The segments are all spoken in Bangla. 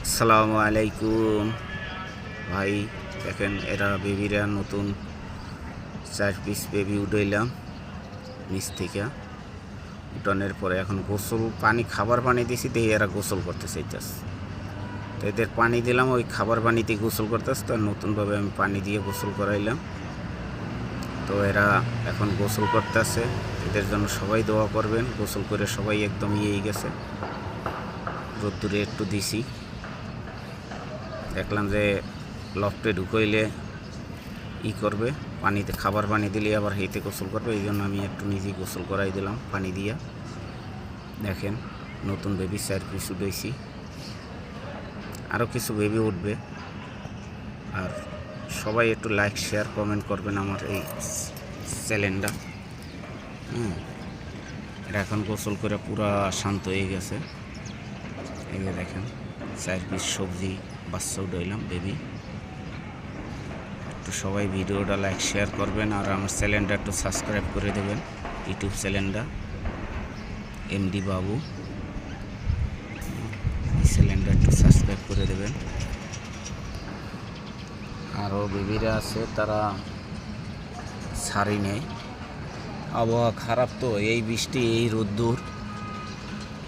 আসসালামু আলাইকুম ভাই। দেখেন এরা বেবিরা নতুন 4 পিস বেবি উঠাইলাম নিচ থেকে। উঠানোর পরে এখন গোসল পানি খাবার পানি দিয়েছি, দেখি এরা গোসল করতে চাইতেছে। তো এদের পানি দিলাম, ওই খাবার পানিতে গোসল করতেছে। তো নতুনভাবে আমি পানি দিয়ে গোসল করাইলাম। তো এরা এখন গোসল করতেছে। এদের জন্য সবাই দোয়া করবেন। গোসল করে সবাই একদম ইয়ে গেছে। রোদ্দুরে একটু দিছি, দেখলাম যে লফটে ঢুকাইলে করবে, পানিতে খাবার পানি দিলে আবার হেঁতে গোসল করবে। এই জন্য আমি একটু নিজেই গোসল করাই দিলাম পানি দিয়া। দেখেন নতুন বেবি 4 পিস উঠেছি, আরও কিছু বেবি উঠবে। আর সবাই একটু লাইক শেয়ার কমেন্ট করবেন আমার এই চ্যানেলটা। এটা এখন গোসল করে পুরা শান্ত হয়ে গেছে। এই যে দেখেন 4 পিস সবজি বাচ্চা উঠাইলাম বেবি। একটু সবাই ভিডিওটা লাইক শেয়ার করবেন, আর আমার চ্যানেলটা একটু সাবস্ক্রাইব করে দেবেন। ইউটিউব চ্যানেলটা এমডি বাবু, এই চ্যানেলটা একটু সাবস্ক্রাইব করে দেবেন। আরও বেবিরা আছে, তারা ছাড়ি নেই। আবহাওয়া খারাপ তো, এই বৃষ্টি এই রোদ্দুর,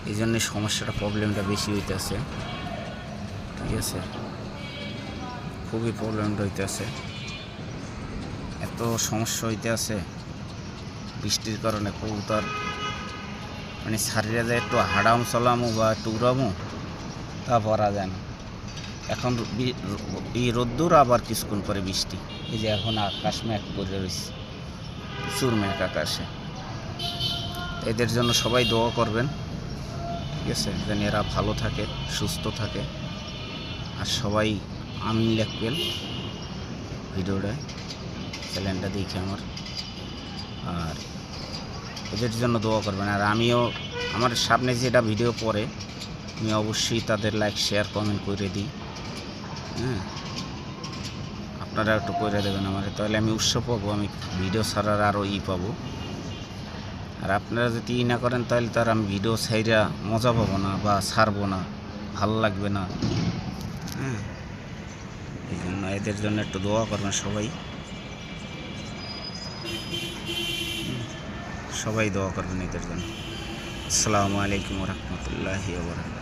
এই জন্যে সমস্যাটা প্রবলেমটা বেশি হইতেছে। ঠিক আছে, খুবই প্রবলেমটা হইতেছে, এত সমস্যা হইতে আছে বৃষ্টির কারণে। কবুতর মানে ছাড়িয়ে যায়, একটু হাডাম চলামো বা একটু উড়ামো, তা পরা যায় না। এখন এই রোদ্দুর, আবার কিছুক্ষণ পরে বৃষ্টি। এই যে এখন আকাশ মেঘ করে রয়েছে, প্রচুর মেঘ আকাশে। এদের জন্য সবাই দোয়া করবেন, ঠিক আছে, যেন এরা ভালো থাকে, সুস্থ থাকে। আর সবাই আমিন লিখবেন ভিডিওটা, চ্যানেলটা দেখে আমার। আর এদের জন্য দোয়া করবেন। আর আমিও আমার সামনে যেটা ভিডিও পড়ে, আমি অবশ্যই তাদের লাইক শেয়ার কমেন্ট করে দিই। আপনারা একটু করে দেবেন আমার, তাহলে আমি উৎসাহ পাবো, আমি ভিডিও ছাড়ার আরও পাবো। আর আপনারা যদি না করেন, তাহলে তার আমি ভিডিও ছাইরা মজা পাবো না বা ছাড়বো না, ভালো লাগবে না। এই জন্য এদের জন্য একটু দোয়া করবেন সবাই, সবাই দোয়া করবেন এদের জন্য। আসসালামু আলাইকুম ওয়া রাহমাতুল্লাহি ওয়া বারাকাতুহু।